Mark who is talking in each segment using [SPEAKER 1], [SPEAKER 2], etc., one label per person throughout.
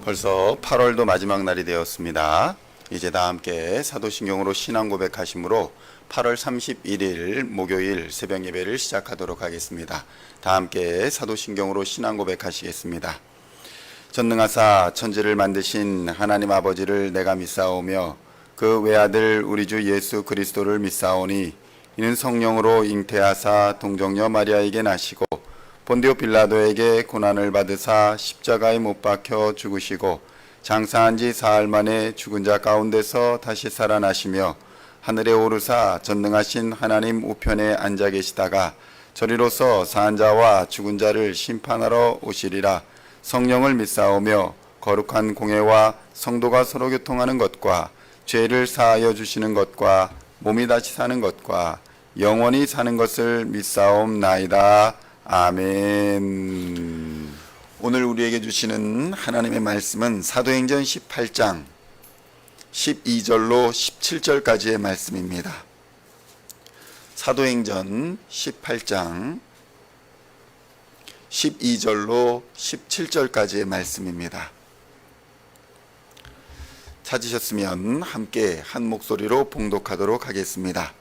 [SPEAKER 1] 벌써 8월도 마지막 날이 되었습니다. 이제 다 함께 사도신경으로 신앙 고백하심으로 8월 31일 목요일 새벽 예배를 시작하도록 하겠습니다. 다 함께 사도신경으로 신앙 고백하시겠습니다. 전능하사 천지를 만드신 하나님 아버지를 내가 믿사오며 그 외아들 우리 주 예수 그리스도를 믿사오니 이는 성령으로 잉태하사 동정녀 마리아에게 나시고 본디오 빌라도에게 고난을 받으사 십자가에 못 박혀 죽으시고 장사한 지 사흘 만에 죽은 자 가운데서 다시 살아나시며 하늘에 오르사 전능하신 하나님 우편에 앉아 계시다가 저리로서 사한 자와 죽은 자를 심판하러 오시리라. 성령을 믿사오며 거룩한 공회와 성도가 서로 교통하는 것과 죄를 사하여 주시는 것과 몸이 다시 사는 것과 영원히 사는 것을 믿사옵나이다. 아멘. 오늘 우리에게 주시는 하나님의 말씀은 사도행전 18장 12절로 17절까지의 말씀입니다. 사도행전 18장 12절로 17절까지의 말씀입니다. 찾으셨으면 함께 한 목소리로 봉독하도록 하겠습니다.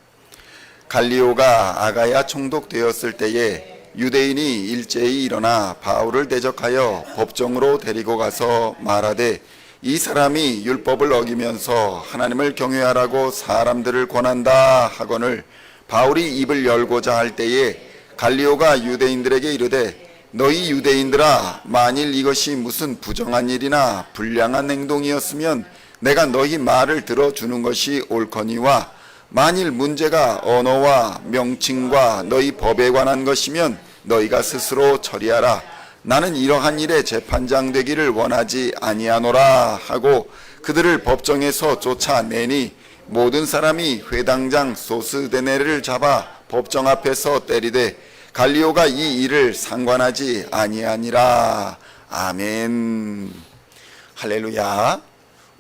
[SPEAKER 1] 갈리오가 아가야 총독되었을 때에 유대인이 일제히 일어나 바울을 대적하여 법정으로 데리고 가서 말하되 이 사람이 율법을 어기면서 하나님을 경외하라고 사람들을 권한다 하거늘 바울이 입을 열고자 할 때에 갈리오가 유대인들에게 이르되 너희 유대인들아, 만일 이것이 무슨 부정한 일이나 불량한 행동이었으면 내가 너희 말을 들어주는 것이 옳거니와 만일 문제가 언어와 명칭과 너희 법에 관한 것이면 너희가 스스로 처리하라. 나는 이러한 일에 재판장 되기를 원하지 아니하노라 하고 그들을 법정에서 쫓아내니 모든 사람이 회당장 소스데네를 잡아 법정 앞에서 때리되 갈리오가 이 일을 상관하지 아니하니라. 아멘. 할렐루야.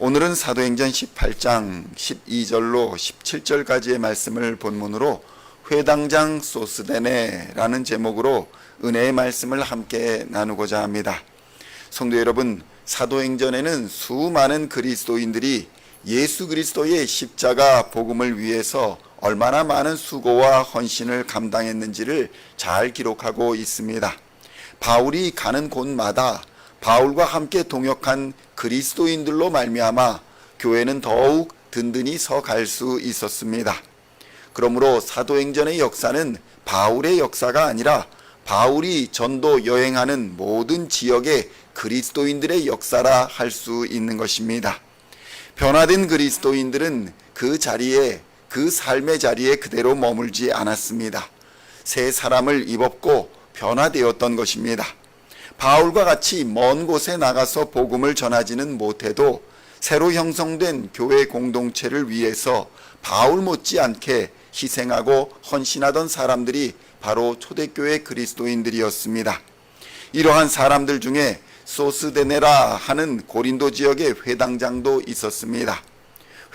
[SPEAKER 1] 오늘은 사도행전 18장 12절로 17절까지의 말씀을 본문으로 회당장 소스데네라는 제목으로 은혜의 말씀을 함께 나누고자 합니다. 성도 여러분, 사도행전에는 수많은 그리스도인들이 예수 그리스도의 십자가 복음을 위해서 얼마나 많은 수고와 헌신을 감당했는지를 잘 기록하고 있습니다. 바울이 가는 곳마다 바울과 함께 동역한 그리스도인들로 말미암아 교회는 더욱 든든히 서 갈 수 있었습니다. 그러므로 사도행전의 역사는 바울의 역사가 아니라 바울이 전도 여행하는 모든 지역의 그리스도인들의 역사라 할 수 있는 것입니다. 변화된 그리스도인들은 그 자리에, 그 삶의 자리에 그대로 머물지 않았습니다. 새 사람을 입었고 변화되었던 것입니다. 바울과 같이 먼 곳에 나가서 복음을 전하지는 못해도 새로 형성된 교회 공동체를 위해서 바울 못지않게 희생하고 헌신하던 사람들이 바로 초대교회 그리스도인들이었습니다. 이러한 사람들 중에 소스데네라 하는 고린도 지역의 회당장도 있었습니다.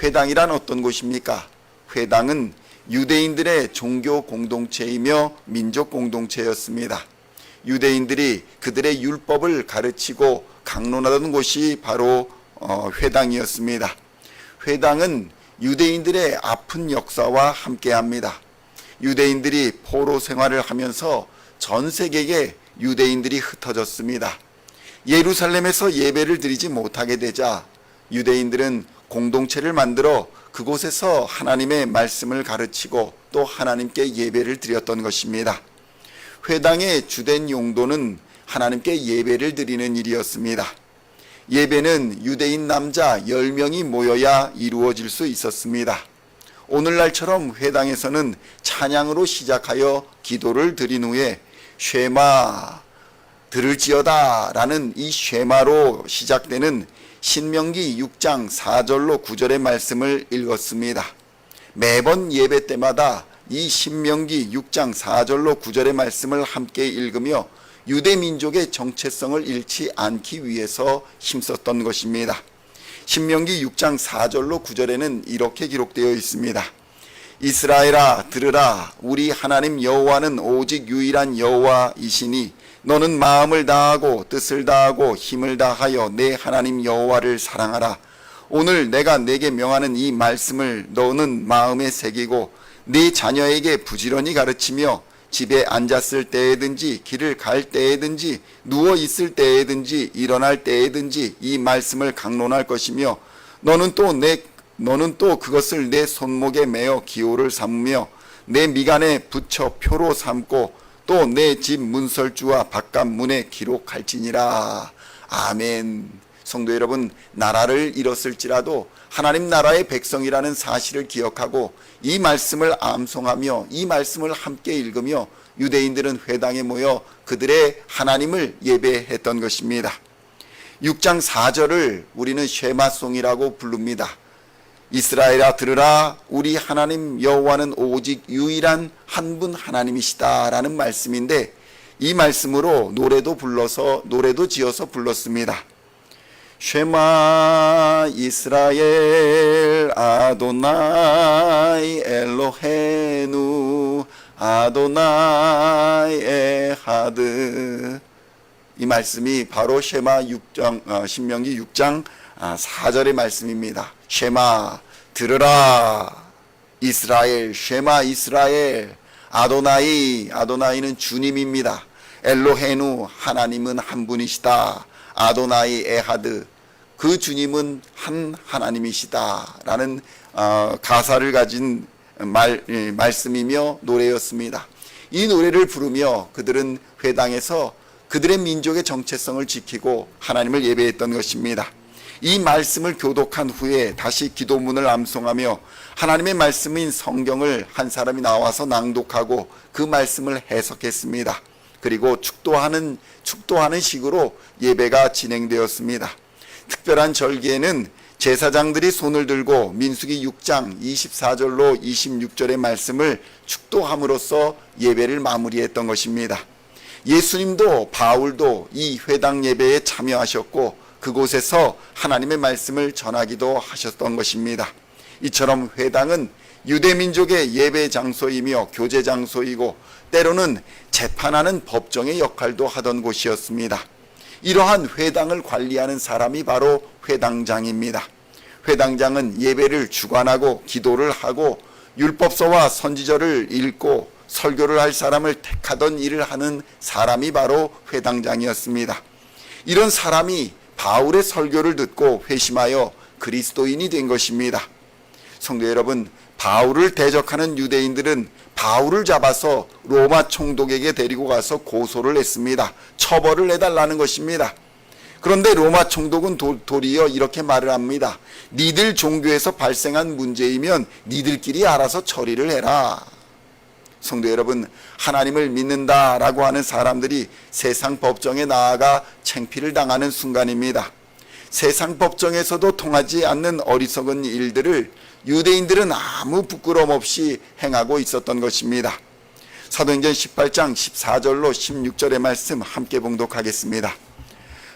[SPEAKER 1] 회당이란 어떤 곳입니까? 회당은 유대인들의 종교 공동체이며 민족 공동체였습니다. 유대인들이 그들의 율법을 가르치고 강론하던 곳이 바로 회당이었습니다. 회당은 유대인들의 아픈 역사와 함께합니다. 유대인들이 포로 생활을 하면서 전 세계에 유대인들이 흩어졌습니다. 예루살렘에서 예배를 드리지 못하게 되자 유대인들은 공동체를 만들어 그곳에서 하나님의 말씀을 가르치고 또 하나님께 예배를 드렸던 것입니다. 회당의 주된 용도는 하나님께 예배를 드리는 일이었습니다. 예배는 유대인 남자 10명이 모여야 이루어질 수 있었습니다. 오늘날처럼 회당에서는 찬양으로 시작하여 기도를 드린 후에 쉐마 들을지어다 라는 이 쉐마로 시작되는 신명기 6장 4절로 9절의 말씀을 읽었습니다. 매번 예배 때마다 이 신명기 6장 4절로 9절의 말씀을 함께 읽으며 유대 민족의 정체성을 잃지 않기 위해서 힘썼던 것입니다. 신명기 6장 4절로 9절에는 이렇게 기록되어 있습니다. 이스라엘아 들으라, 우리 하나님 여호와는 오직 유일한 여호와이시니 너는 마음을 다하고 뜻을 다하고 힘을 다하여 내 하나님 여호와를 사랑하라. 오늘 내가 내게 명하는 이 말씀을 너는 마음에 새기고 네 자녀에게 부지런히 가르치며 집에 앉았을 때에든지 길을 갈 때에든지 누워 있을 때에든지 일어날 때에든지 이 말씀을 강론할 것이며 너는 또 그것을 내 손목에 매어 기호를 삼으며 내 미간에 붙여 표로 삼고 또 내 집 문설주와 바깥 문에 기록할지니라. 아멘. 성도 여러분, 나라를 잃었을지라도 하나님 나라의 백성이라는 사실을 기억하고 이 말씀을 암송하며 이 말씀을 함께 읽으며 유대인들은 회당에 모여 그들의 하나님을 예배했던 것입니다. 6장 4절을 우리는 쉐마송이라고 부릅니다. 이스라엘아 들으라, 우리 하나님 여호와는 오직 유일한 한 분 하나님이시다 라는 말씀인데, 이 말씀으로 노래도 지어서 불렀습니다. 쉐마 이스라엘 아도나이 엘로헤누 아도나이 에하드. 이 말씀이 바로 신명기 6장 4절의 말씀입니다. 쉐마 들으라 이스라엘, 쉐마 이스라엘, 아도나이는 주님입니다. 엘로헤누 하나님은 한 분이시다. 아도나이 에하드 그 주님은 한 하나님이시다 라는 가사를 가진 말씀이며 노래였습니다. 이 노래를 부르며 그들은 회당에서 그들의 민족의 정체성을 지키고 하나님을 예배했던 것입니다. 이 말씀을 교독한 후에 다시 기도문을 암송하며 하나님의 말씀인 성경을 한 사람이 나와서 낭독하고 그 말씀을 해석했습니다. 그리고 축도하는 식으로 예배가 진행되었습니다. 특별한 절기에는 제사장들이 손을 들고 민수기 6장 24절로 26절의 말씀을 축도함으로써 예배를 마무리했던 것입니다. 예수님도 바울도 이 회당 예배에 참여하셨고 그곳에서 하나님의 말씀을 전하기도 하셨던 것입니다. 이처럼 회당은 유대민족의 예배 장소이며 교제 장소이고 때로는 재판하는 법정의 역할도 하던 곳이었습니다. 이러한 회당을 관리하는 사람이 바로 회당장입니다. 회당장은 예배를 주관하고 기도를 하고 율법서와 선지자를 읽고 설교를 할 사람을 택하던 일을 하는 사람이 바로 회당장이었습니다. 이런 사람이 바울의 설교를 듣고 회심하여 그리스도인이 된 것입니다. 성도 여러분, 바울을 대적하는 유대인들은 바울을 잡아서 로마 총독에게 데리고 가서 고소를 했습니다. 처벌을 해달라는 것입니다. 그런데 로마 총독은 도리어 이렇게 말을 합니다. 니들 종교에서 발생한 문제이면 니들끼리 알아서 처리를 해라. 성도 여러분, 하나님을 믿는다라고 하는 사람들이 세상 법정에 나아가 창피를 당하는 순간입니다. 세상 법정에서도 통하지 않는 어리석은 일들을 유대인들은 아무 부끄러움 없이 행하고 있었던 것입니다. 사도행전 18장 14절로 16절의 말씀 함께 봉독하겠습니다.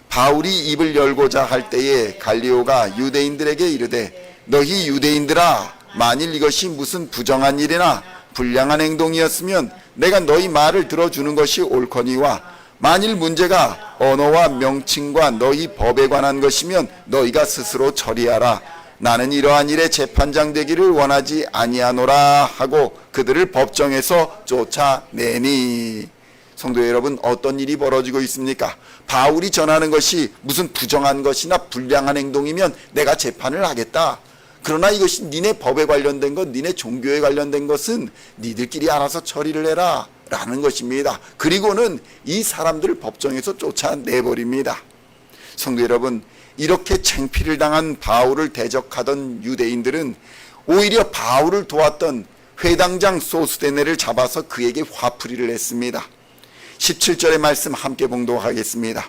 [SPEAKER 1] 바울이 입을 열고자 할 때에 갈리오가 유대인들에게 이르되 너희 유대인들아, 만일 이것이 무슨 부정한 일이나 불량한 행동이었으면 내가 너희 말을 들어주는 것이 옳거니와 만일 문제가 언어와 명칭과 너희 법에 관한 것이면 너희가 스스로 처리하라. 나는 이러한 일에 재판장 되기를 원하지 아니하노라 하고 그들을 법정에서 쫓아내니. 성도 여러분, 어떤 일이 벌어지고 있습니까? 바울이 전하는 것이 무슨 부정한 것이나 불량한 행동이면 내가 재판을 하겠다. 그러나 이것이 니네 법에 관련된 것, 니네 종교에 관련된 것은 니들끼리 알아서 처리를 해라 라는 것입니다. 그리고는 이 사람들을 법정에서 쫓아내버립니다. 성도 여러분, 이렇게 창피를 당한 바울을 대적하던 유대인들은 오히려 바울을 도왔던 회당장 소스데네를 잡아서 그에게 화풀이를 했습니다. 17절의 말씀 함께 봉독하겠습니다.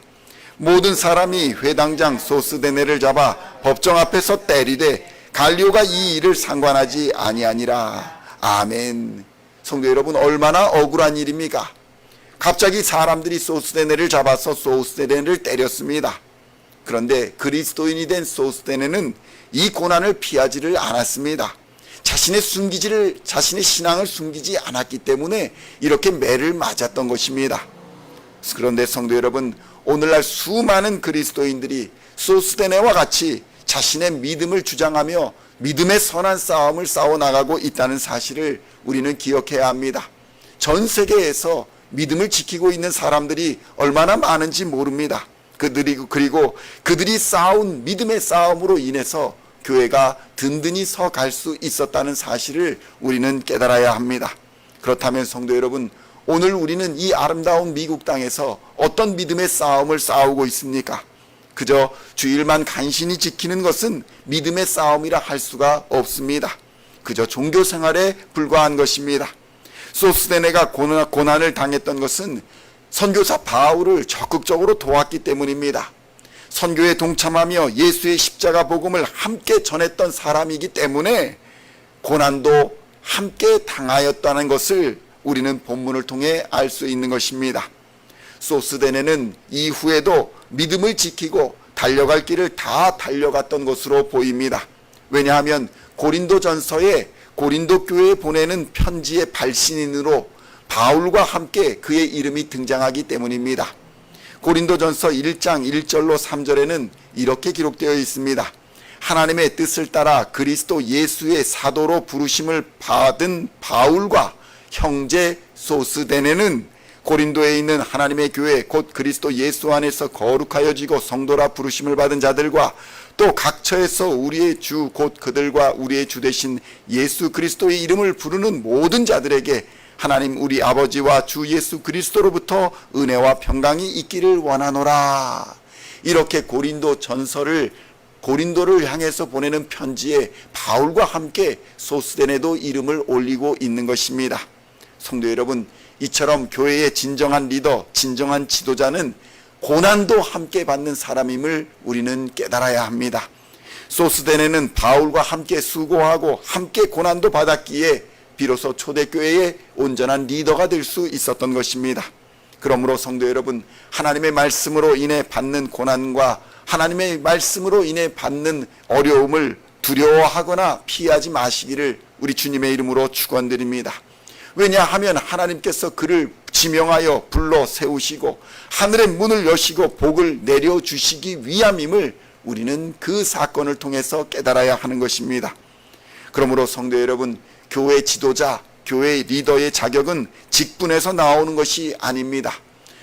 [SPEAKER 1] 모든 사람이 회당장 소스데네를 잡아 법정 앞에서 때리되 갈리오가 이 일을 상관하지 아니하니라. 아멘. 성도 여러분, 얼마나 억울한 일입니까? 갑자기 사람들이 소스데네를 잡아서 소스데네를 때렸습니다. 그런데 그리스도인이 된 소스데네는 이 고난을 피하지를 않았습니다. 자신의 신앙을 숨기지 않았기 때문에 이렇게 매를 맞았던 것입니다. 그런데 성도 여러분, 오늘날 수많은 그리스도인들이 소스데네와 같이 자신의 믿음을 주장하며 믿음의 선한 싸움을 싸워나가고 있다는 사실을 우리는 기억해야 합니다. 전 세계에서 믿음을 지키고 있는 사람들이 얼마나 많은지 모릅니다. 그리고 그들이 싸운 믿음의 싸움으로 인해서 교회가 든든히 서 갈 수 있었다는 사실을 우리는 깨달아야 합니다. 그렇다면 성도 여러분, 오늘 우리는 이 아름다운 미국 땅에서 어떤 믿음의 싸움을 싸우고 있습니까? 그저 주일만 간신히 지키는 것은 믿음의 싸움이라 할 수가 없습니다. 그저 종교 생활에 불과한 것입니다. 소스데네가 고난을 당했던 것은 선교사 바울을 적극적으로 도왔기 때문입니다. 선교에 동참하며 예수의 십자가 복음을 함께 전했던 사람이기 때문에 고난도 함께 당하였다는 것을 우리는 본문을 통해 알 수 있는 것입니다. 소스데네는 이후에도 믿음을 지키고 달려갈 길을 다 달려갔던 것으로 보입니다. 왜냐하면 고린도전서에 고린도 교회에 보내는 편지의 발신인으로 바울과 함께 그의 이름이 등장하기 때문입니다. 고린도전서 1장 1절로 3절에는 이렇게 기록되어 있습니다. 하나님의 뜻을 따라 그리스도 예수의 사도로 부르심을 받은 바울과 형제 소스데네는 고린도에 있는 하나님의 교회 곧 그리스도 예수 안에서 거룩하여지고 성도라 부르심을 받은 자들과 또 각처에서 우리의 주 곧 그들과 우리의 주 되신 예수 그리스도의 이름을 부르는 모든 자들에게 하나님 우리 아버지와 주 예수 그리스도로부터 은혜와 평강이 있기를 원하노라. 이렇게 고린도를 향해서 보내는 편지에 바울과 함께 소스데네도 이름을 올리고 있는 것입니다. 성도 여러분, 이처럼 교회의 진정한 리더, 진정한 지도자는 고난도 함께 받는 사람임을 우리는 깨달아야 합니다. 소스데네는 바울과 함께 수고하고 함께 고난도 받았기에 비로소 초대교회의 온전한 리더가 될 수 있었던 것입니다. 그러므로 성도 여러분, 하나님의 말씀으로 인해 받는 고난과 하나님의 말씀으로 인해 받는 어려움을 두려워하거나 피하지 마시기를 우리 주님의 이름으로 축원드립니다. 왜냐하면 하나님께서 그를 지명하여 불러 세우시고 하늘의 문을 여시고 복을 내려주시기 위함임을 우리는 그 사건을 통해서 깨달아야 하는 것입니다. 그러므로 성도 여러분, 교회 지도자, 교회 리더의 자격은 직분에서 나오는 것이 아닙니다.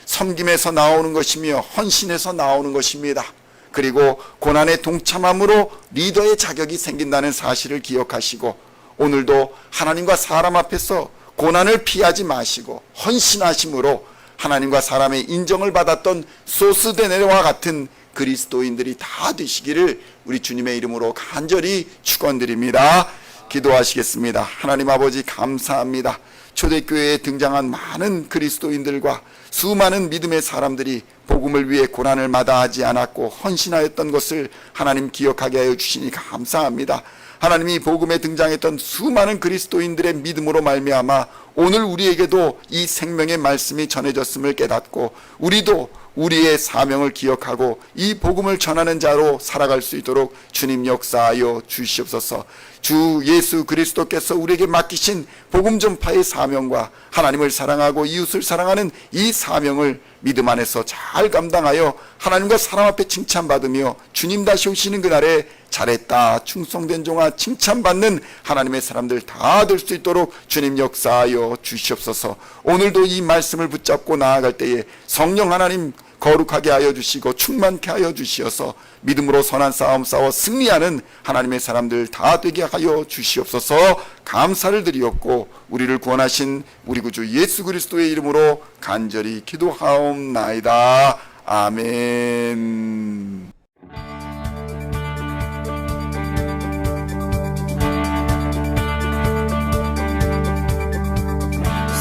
[SPEAKER 1] 섬김에서 나오는 것이며 헌신에서 나오는 것입니다. 그리고 고난에 동참함으로 리더의 자격이 생긴다는 사실을 기억하시고 오늘도 하나님과 사람 앞에서 고난을 피하지 마시고 헌신하심으로 하나님과 사람의 인정을 받았던 소스데네와 같은 그리스도인들이 다 되시기를 우리 주님의 이름으로 간절히 축원드립니다. 기도하시겠습니다. 하나님 아버지 감사합니다. 초대교회에 등장한 많은 그리스도인들과 수많은 믿음의 사람들이 복음을 위해 고난을 마다하지 않았고 헌신하였던 것을 하나님 기억하게 하여 주시니 감사합니다. 하나님이 복음에 등장했던 수많은 그리스도인들의 믿음으로 말미암아 오늘 우리에게도 이 생명의 말씀이 전해졌음을 깨닫고 우리도 우리의 사명을 기억하고 이 복음을 전하는 자로 살아갈 수 있도록 주님 역사하여 주시옵소서. 주 예수 그리스도께서 우리에게 맡기신 복음 전파의 사명과 하나님을 사랑하고 이웃을 사랑하는 이 사명을 믿음 안에서 잘 감당하여 하나님과 사람 앞에 칭찬받으며 주님 다시 오시는 그날에 잘했다 충성된 종아 칭찬받는 하나님의 사람들 다 될 수 있도록 주님 역사하여 주시옵소서. 오늘도 이 말씀을 붙잡고 나아갈 때에 성령 하나님 거룩하게 하여 주시고 충만케 하여 주시어서 믿음으로 선한 싸움 싸워 승리하는 하나님의 사람들 다 되게 하여 주시옵소서. 감사를 드리옵고 우리를 구원하신 우리 구주 예수 그리스도의 이름으로 간절히 기도하옵나이다. 아멘.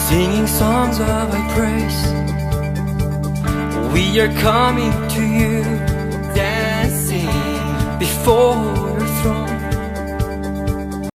[SPEAKER 2] Singing songs of thy praise, we are coming to you, dancing before your throne.